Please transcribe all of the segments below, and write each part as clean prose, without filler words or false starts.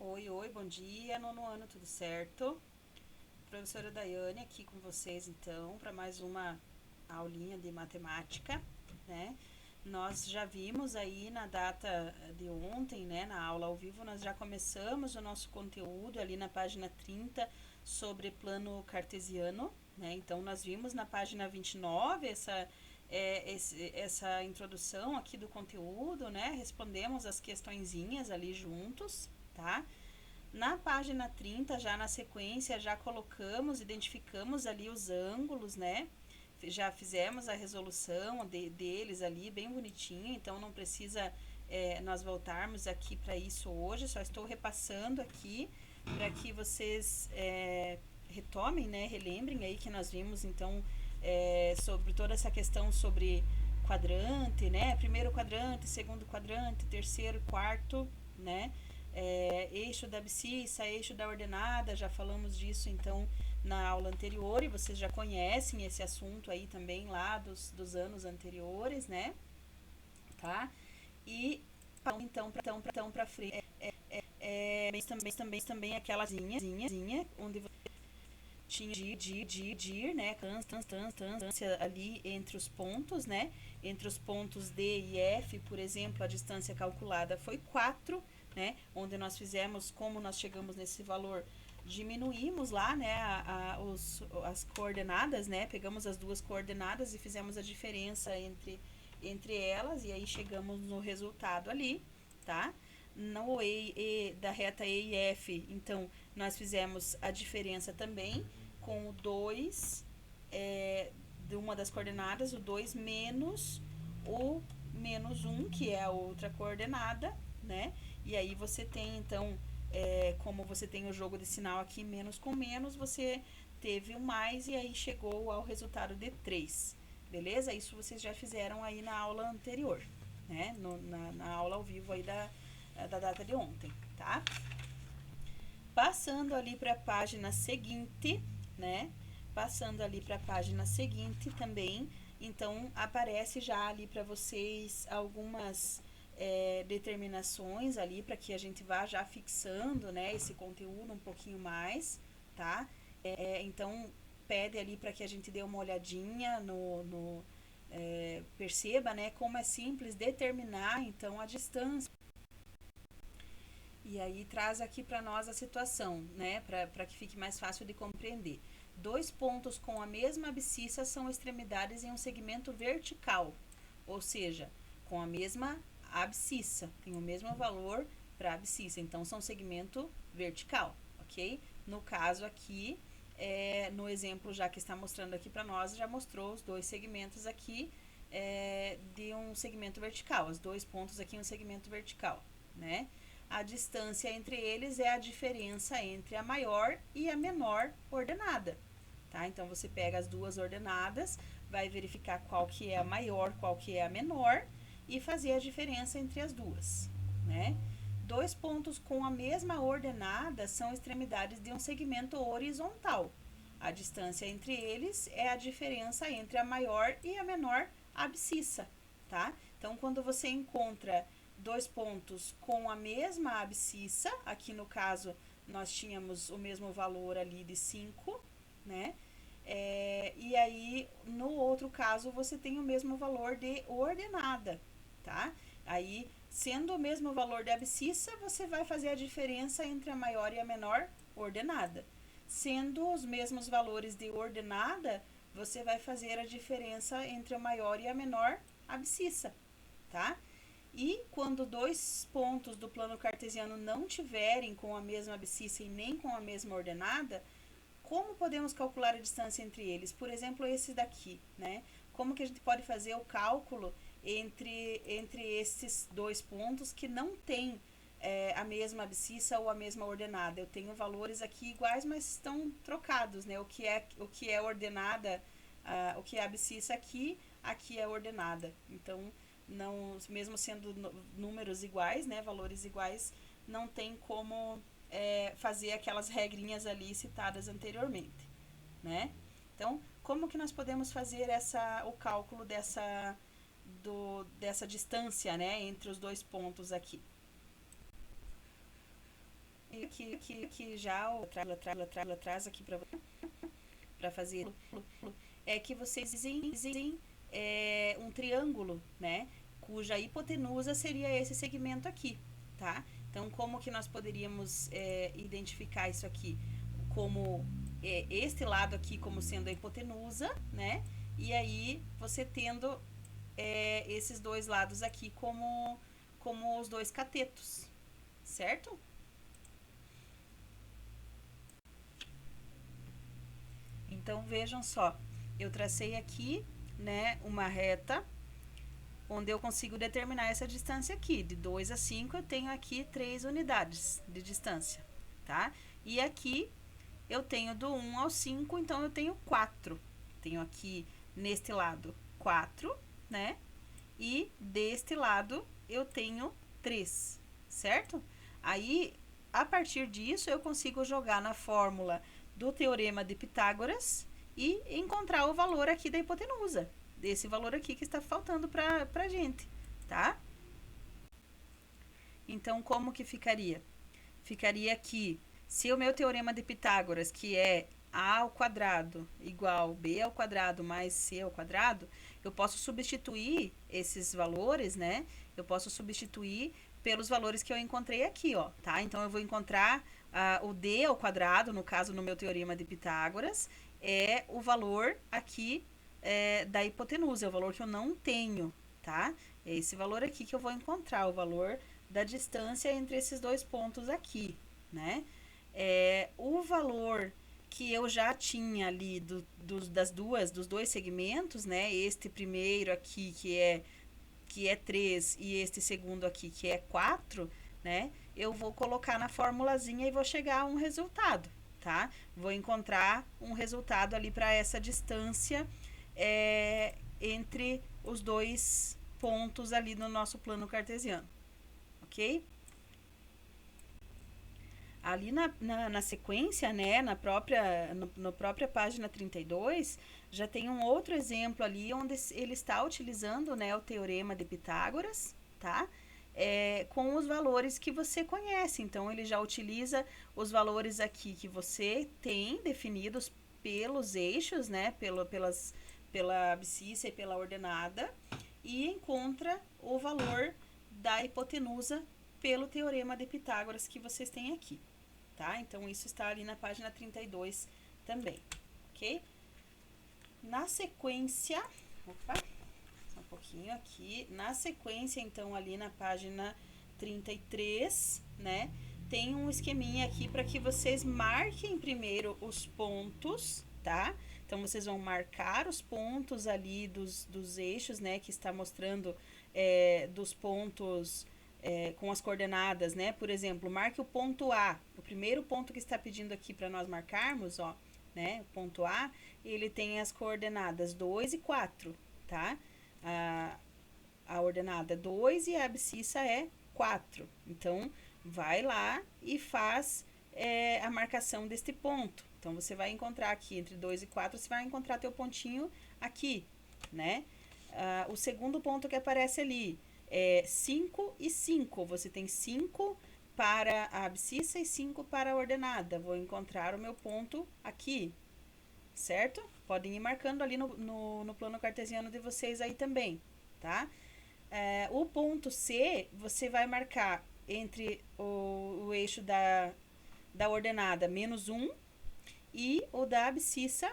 Oi, bom dia, nono ano, tudo certo? Professora Daiane aqui com vocês então para mais uma aulinha de matemática, né? Nós já vimos aí na data de ontem, né, na aula ao vivo, nós já começamos o nosso conteúdo ali na página 30 sobre plano cartesiano, né? Então nós vimos na página 29 essa introdução aqui do conteúdo, né? Respondemos as questõezinhas ali juntos, tá? Na página 30, já na sequência, já colocamos, identificamos ali os ângulos, né? Já fizemos a resolução deles ali, bem bonitinho, então não precisa nós voltarmos aqui para isso hoje, só estou repassando aqui para que vocês retomem, né? Relembrem aí que nós vimos, então, sobre toda essa questão sobre quadrante, né? Primeiro quadrante, segundo quadrante, terceiro, quarto, né? Eixo da abscissa, eixo da ordenada, já falamos disso então na aula anterior e vocês já conhecem esse assunto aí também lá dos anos anteriores, né? Tá? E então para frente também aquela zinha onde tinha de ir, né? Distância ali entre os pontos, né? Entre os pontos D e F, por exemplo, a distância calculada foi 4, né? Onde nós fizemos, como nós chegamos nesse valor, diminuímos lá, né? As coordenadas, né? Pegamos as duas coordenadas e fizemos a diferença entre elas e aí chegamos no resultado ali, tá? No da reta E e F, então, nós fizemos a diferença também com o 2 de uma das coordenadas, o 2 menos o menos 1, que é a outra coordenada, né? E aí você tem, então, como você tem o jogo de sinal aqui, menos com menos, você teve o mais e aí chegou ao resultado de 3, beleza? Isso vocês já fizeram aí na aula anterior, né? Na aula ao vivo aí da data de ontem, tá? Passando ali para a página seguinte, né? Passando ali para a página seguinte também, então aparece já ali para vocês algumas determinações ali para que a gente vá já fixando, né, esse conteúdo um pouquinho mais, tá? Então pede ali para que a gente dê uma olhadinha perceba, né, como é simples determinar então a distância. E aí traz aqui para nós a situação, né, para que fique mais fácil de compreender. Dois pontos com a mesma abscissa são extremidades em um segmento vertical, ou seja, com a mesma abscissa, tem o mesmo valor para a abscissa, então são segmento vertical, ok? No caso aqui, no exemplo já que está mostrando aqui para nós, já mostrou os dois segmentos aqui de um segmento vertical, os dois pontos aqui em um segmento vertical, né? A distância entre eles é a diferença entre a maior e a menor ordenada, tá? Então, você pega as duas ordenadas, vai verificar qual que é a maior, qual que é a menor e fazer a diferença entre as duas, né? Dois pontos com a mesma ordenada são extremidades de um segmento horizontal. A distância entre eles é a diferença entre a maior e a menor abscissa, tá? Então, quando você encontra dois pontos com a mesma abscissa, aqui no caso nós tínhamos o mesmo valor ali de 5, né? E aí no outro caso você tem o mesmo valor de ordenada, tá? Aí, sendo o mesmo valor de abscissa, você vai fazer a diferença entre a maior e a menor ordenada. Sendo os mesmos valores de ordenada, você vai fazer a diferença entre a maior e a menor abscissa, tá? E quando dois pontos do plano cartesiano não tiverem com a mesma abscissa e nem com a mesma ordenada, como podemos calcular a distância entre eles? Por exemplo, esse daqui, né? Como que a gente pode fazer o cálculo entre esses dois pontos que não têm a mesma abscissa ou a mesma ordenada? Eu tenho valores aqui iguais, mas estão trocados, né? O que é ordenada, o que é abscissa aqui é ordenada. Então, não, mesmo sendo números iguais, né, valores iguais, não tem como fazer aquelas regrinhas ali citadas anteriormente, né? Então, como que nós podemos fazer o cálculo dessa distância, né, entre os dois pontos aqui? que já traz aqui para fazer é que vocês dizem um triângulo, né? Cuja hipotenusa seria esse segmento aqui, tá? Então, como que nós poderíamos identificar isso aqui? Como este lado aqui como sendo a hipotenusa, né? E aí, você tendo esses dois lados aqui como os dois catetos, certo? Então, vejam só, eu tracei aqui, né, uma reta, onde eu consigo determinar essa distância aqui. De 2 a 5, eu tenho aqui 3 unidades de distância, tá? E aqui, eu tenho do 1 ao 5, então eu tenho 4. Tenho aqui, neste lado, 4, né? E deste lado, eu tenho 3, certo? Aí, a partir disso, eu consigo jogar na fórmula do teorema de Pitágoras e encontrar o valor aqui da hipotenusa, desse valor aqui que está faltando pra gente, tá? Então, como que ficaria? Ficaria aqui, se o meu teorema de Pitágoras, que é a ao quadrado igual b ao quadrado mais c ao quadrado, eu posso substituir esses valores, né? Eu posso substituir pelos valores que eu encontrei aqui, ó, tá? Então, eu vou encontrar o d ao quadrado, no caso, no meu teorema de Pitágoras, é o valor aqui da hipotenusa, é o valor que eu não tenho, tá? É esse valor aqui que eu vou encontrar, o valor da distância entre esses dois pontos aqui, né? O valor que eu já tinha ali dos dois segmentos, né? Este primeiro aqui que é 3 e este segundo aqui que é 4, né? Eu vou colocar na formulazinha e vou chegar a um resultado, tá? Vou encontrar um resultado ali para essa distância entre os dois pontos ali no nosso plano cartesiano, ok? Ali na sequência, né, na própria página 32, já tem um outro exemplo ali onde ele está utilizando, né, o teorema de Pitágoras, tá? Com os valores que você conhece. Então, ele já utiliza os valores aqui que você tem definidos pelos eixos, né, pela abscissa e pela ordenada, e encontra o valor da hipotenusa pelo teorema de Pitágoras que vocês têm aqui, tá? Então, isso está ali na página 32 também, ok? Na sequência, opa, só um pouquinho aqui, na sequência, então, ali na página 33, né, tem um esqueminha aqui para que vocês marquem primeiro os pontos, tá? Então, vocês vão marcar os pontos ali dos eixos, né, que está mostrando dos pontos com as coordenadas, né? Por exemplo, marque o ponto A, o primeiro ponto que está pedindo aqui para nós marcarmos, ó, né? O ponto A, ele tem as coordenadas 2 e 4, tá? A ordenada é 2 e a abscissa é 4. Então, vai lá e faz a marcação deste ponto. Então, você vai encontrar aqui entre 2 e 4, você vai encontrar teu pontinho aqui, né? O segundo ponto que aparece ali é 5 e 5. Você tem 5 para a abscissa e 5 para a ordenada. Vou encontrar o meu ponto aqui, certo? Podem ir marcando ali no plano cartesiano de vocês aí também, tá? O ponto C, você vai marcar entre o eixo da ordenada menos 1 e o da abscissa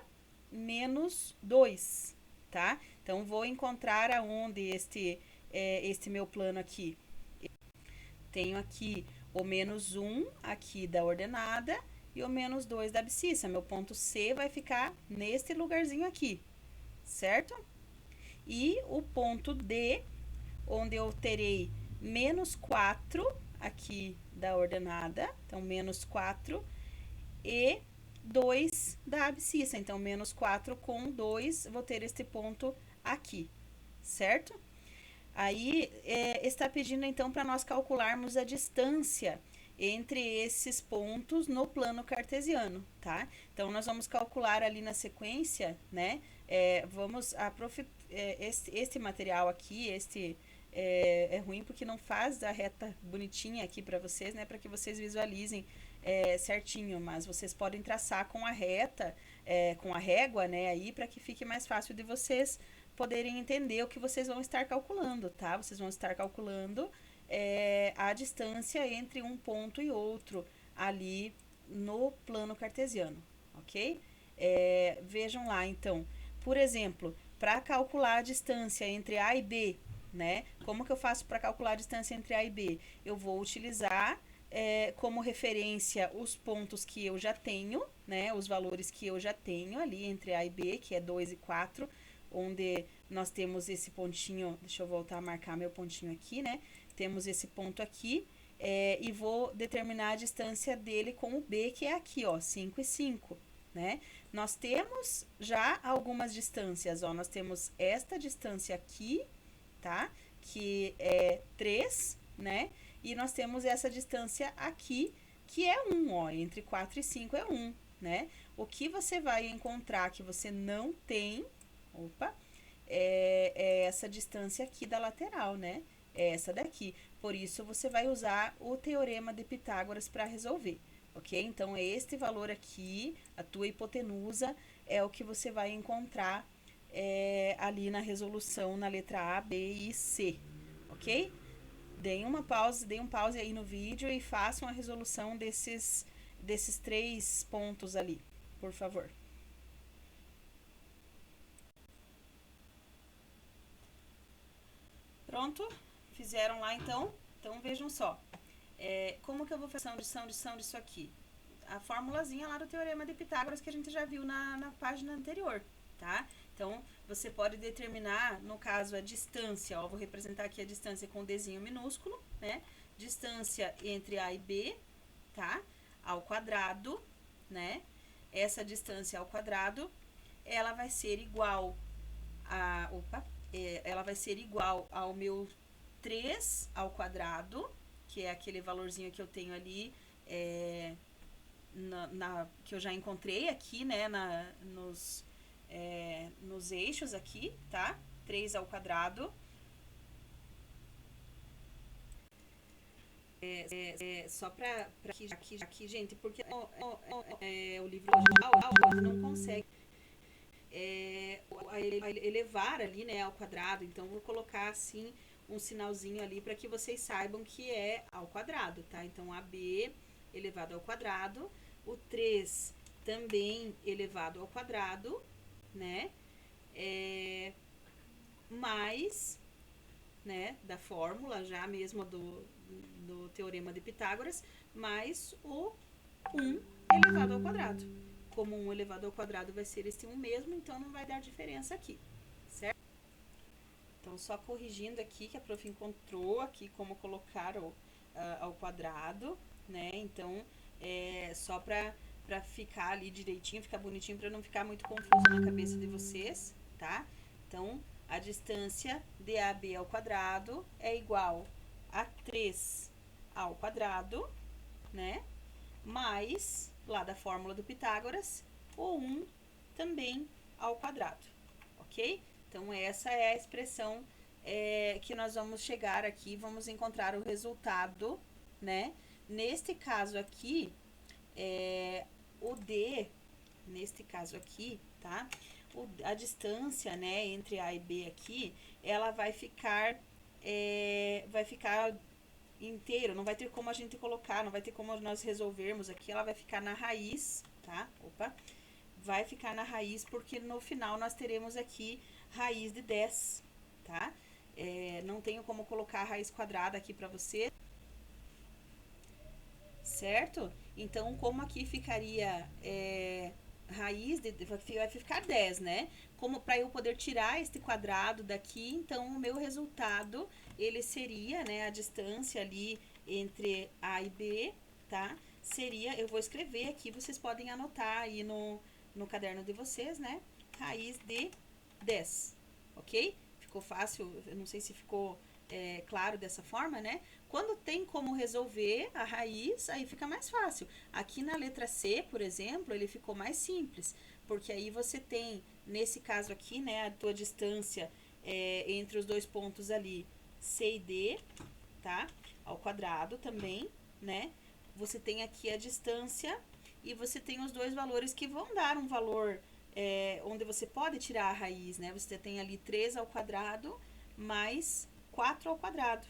menos 2, tá? Então, vou encontrar aonde este meu plano aqui. Tenho aqui o menos 1 aqui da ordenada e o menos 2 da abscissa. Meu ponto C vai ficar neste lugarzinho aqui, certo? E o ponto D, onde eu terei menos 4 aqui da ordenada, então menos 4 e 2 da abscissa. Então, menos 4 com 2, vou ter este ponto aqui, certo? Aí, está pedindo, então, para nós calcularmos a distância entre esses pontos no plano cartesiano, tá? Então, nós vamos calcular ali na sequência, né? Este material aqui, é ruim porque não faz a reta bonitinha aqui para vocês, né? Para que vocês visualizem certinho, mas vocês podem traçar com a reta, com a régua, né? Aí para que fique mais fácil de vocês poderem entender o que vocês vão estar calculando, tá? Vocês vão estar calculando a distância entre um ponto e outro ali no plano cartesiano, ok? Vejam lá, então, por exemplo, para calcular a distância entre A e B, né? Como que eu faço para calcular a distância entre A e B? Eu vou utilizar como referência os pontos que eu já tenho, né? Os valores que eu já tenho ali entre A e B, que é 2 e 4, onde nós temos esse pontinho, deixa eu voltar a marcar meu pontinho aqui, né? Temos esse ponto aqui, e vou determinar a distância dele com o B, que é aqui, ó, 5 e 5, né? Nós temos já algumas distâncias, ó, nós temos esta distância aqui, tá? Que é 3, né? E nós temos essa distância aqui, que é 1, ó, entre 4 e 5 é 1, né? O que você vai encontrar que você não tem, é essa distância aqui da lateral, né? É essa daqui. Por isso, você vai usar o teorema de Pitágoras para resolver, ok? Então, este valor aqui, a tua hipotenusa, é o que você vai encontrar ali na resolução na letra A, B e C, ok? Deem um pause aí no vídeo e façam a resolução desses 3 pontos ali, por favor. Pronto? Fizeram lá então? Então vejam só. Como que eu vou fazer a adição disso aqui? A formulazinha lá do Teorema de Pitágoras que a gente já viu na página anterior, tá? Então, você pode determinar, no caso, a distância, ó, vou representar aqui a distância com o Dzinho minúsculo, né? Distância entre A e B, tá? Ao quadrado, né? Essa distância ao quadrado, ela vai ser igual ela vai ser igual ao meu 3 ao quadrado, que é aquele valorzinho que eu tenho ali, que eu já encontrei aqui, né, nos eixos aqui, tá? 3 ao quadrado. Só pra aqui, gente, porque o livro original a gente não consegue elevar ali, né, ao quadrado. Então, vou colocar assim um sinalzinho ali para que vocês saibam que é ao quadrado, tá? Então, AB elevado ao quadrado, o 3 também elevado ao quadrado, né? Mais, né, da fórmula já mesmo do Teorema de Pitágoras, mais o 1 elevado ao quadrado. Como 1 elevado ao quadrado vai ser esse 1 mesmo, então não vai dar diferença aqui, certo? Então, só corrigindo aqui, que a prof encontrou aqui como colocar ao quadrado, né? Então, só pra ficar ali direitinho, ficar bonitinho, pra não ficar muito confuso na cabeça de vocês, tá? Então, a distância de AB ao quadrado é igual a 3 ao quadrado, né? Mais, lá da fórmula do Pitágoras, o 1 também ao quadrado, ok? Então, essa é a expressão que nós vamos chegar aqui, vamos encontrar o resultado, né? Neste caso aqui, o D, neste caso aqui, tá? A distância, né, entre A e B aqui, ela vai ficar inteiro, não vai ter como a gente colocar, não vai ter como nós resolvermos aqui, ela vai ficar na raiz, tá? Vai ficar na raiz porque no final nós teremos aqui raiz de 10, tá? Não tenho como colocar a raiz quadrada aqui para você, certo? Então, como aqui ficaria raiz, vai ficar 10, né? Como para eu poder tirar este quadrado daqui, então o meu resultado, ele seria, né, a distância ali entre A e B, tá? Seria, eu vou escrever aqui, vocês podem anotar aí no caderno de vocês, né? Raiz de 10, ok? Ficou fácil, eu não sei se ficou claro dessa forma, né? Quando tem como resolver a raiz, aí fica mais fácil. Aqui na letra C, por exemplo, ele ficou mais simples, porque aí você tem, nesse caso aqui, né, a tua distância entre os dois pontos ali C e D, tá? Ao quadrado também, né? Você tem aqui a distância e você tem os dois valores que vão dar um valor onde você pode tirar a raiz, né? Você tem ali 3 ao quadrado mais 4 ao quadrado,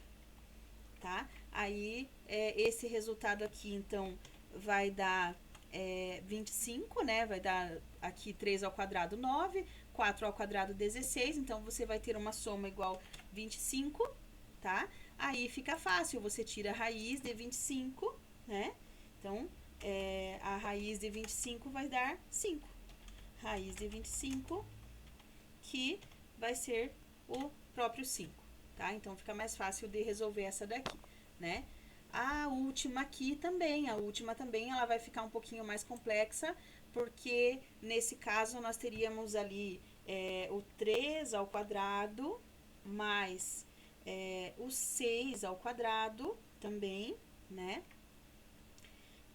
tá? Aí, esse resultado aqui, então, vai dar 25, né? Vai dar aqui 3 ao quadrado 9, 4 ao quadrado 16, então você vai ter uma soma igual 25, tá? Aí fica fácil, você tira a raiz de 25, né? Então, a raiz de 25 vai dar 5. Raiz de 25, que vai ser o próprio 5, tá? Então, fica mais fácil de resolver essa daqui, né? A última aqui também, ela vai ficar um pouquinho mais complexa, porque nesse caso nós teríamos ali o 3 ao quadrado mais o 6 ao quadrado também, né?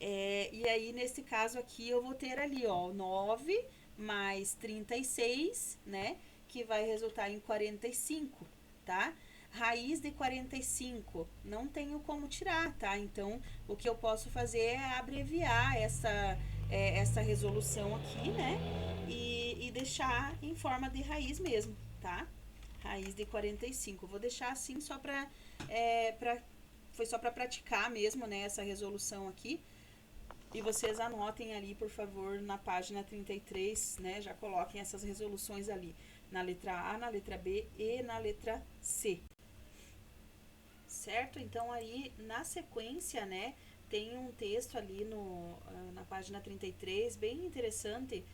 E aí, nesse caso aqui, eu vou ter ali, ó, 9 mais 36, né? Que vai resultar em 45, tá? Raiz de 45, não tenho como tirar, tá? Então, o que eu posso fazer é abreviar essa resolução aqui, né? E deixar em forma de raiz mesmo, tá? Raiz de 45. Vou deixar assim só foi só para praticar mesmo, né? Essa resolução aqui. E vocês anotem ali, por favor, na página 33, né? Já coloquem essas resoluções ali, na letra A, na letra B e na letra C. Certo? Então, aí, na sequência, né? Tem um texto ali na página 33, bem interessante,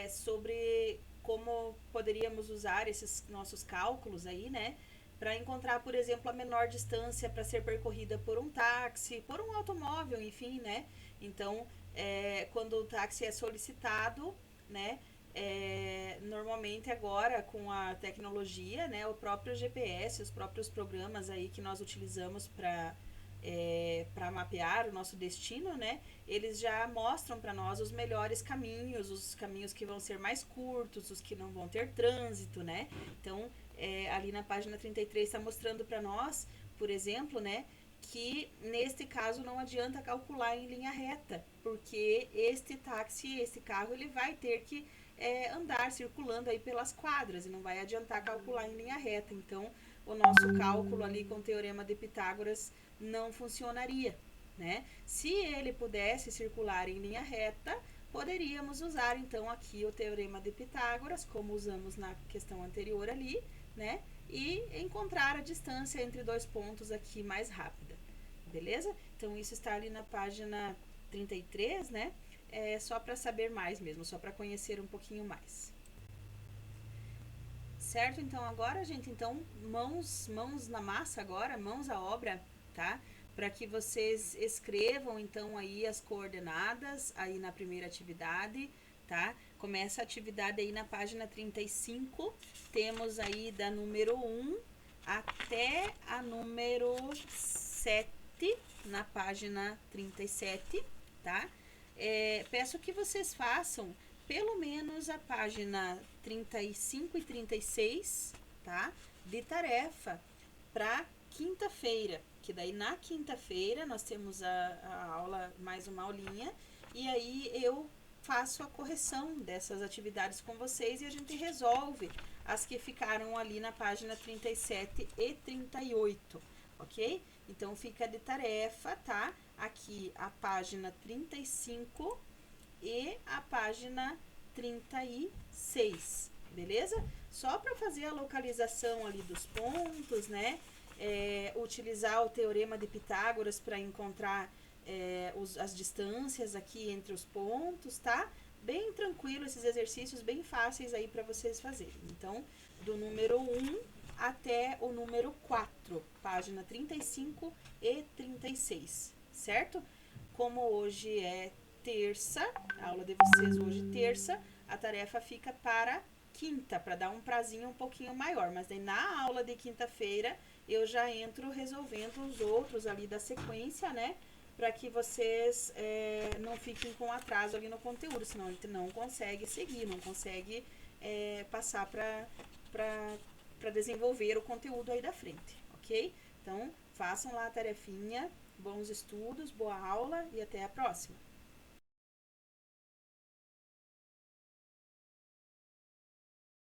sobre como poderíamos usar esses nossos cálculos aí, né? Para encontrar, por exemplo, a menor distância para ser percorrida por um táxi, por um automóvel, enfim, né? Então, quando o táxi é solicitado, né? Normalmente agora com a tecnologia, né? O próprio GPS, os próprios programas aí que nós utilizamos para mapear o nosso destino, né? Eles já mostram para nós os melhores caminhos, os caminhos que vão ser mais curtos, os que não vão ter trânsito, né? Então, ali na página 33 está mostrando para nós, por exemplo, né? Que neste caso não adianta calcular em linha reta, porque este táxi, esse carro, ele vai ter que andar circulando aí pelas quadras e não vai adiantar calcular em linha reta. Então, o nosso cálculo ali com o teorema de Pitágoras não funcionaria, né? Se ele pudesse circular em linha reta, poderíamos usar então aqui o teorema de Pitágoras, como usamos na questão anterior ali, né? E encontrar a distância entre dois pontos aqui mais rápida, beleza? Então, isso está ali na página 33, né? Só para saber mais mesmo, só para conhecer um pouquinho mais. Certo? Então, agora, gente, então, mãos na massa agora, mãos à obra, tá? Para que vocês escrevam, então, aí as coordenadas aí na primeira atividade, tá? Começa a atividade aí na página 35, temos aí da número 1 até a número 7 na página 37, tá? Peço que vocês façam pelo menos a página 35 e 36, tá? De tarefa para quinta-feira, que daí na quinta-feira nós temos a aula, mais uma aulinha, e aí eu faço a correção dessas atividades com vocês e a gente resolve as que ficaram ali na página 37 e 38, ok? Então, fica de tarefa, tá? Aqui a página 35 e a página 36, beleza? Só para fazer a localização ali dos pontos, né? Utilizar o teorema de Pitágoras para encontrar as distâncias aqui entre os pontos, tá? Bem tranquilo, esses exercícios bem fáceis aí para vocês fazerem. Então, do número 1 até o número 4, página 35 e 36, certo? Como hoje é terça, a aula de vocês hoje terça, a tarefa fica para quinta, para dar um prazinho um pouquinho maior, mas daí na aula de quinta-feira eu já entro resolvendo os outros ali da sequência, né? Para que vocês não fiquem com atraso ali no conteúdo, senão a gente não consegue seguir, não consegue passar para desenvolver o conteúdo aí da frente, ok? Então, façam lá a tarefinha, bons estudos, boa aula e até a próxima!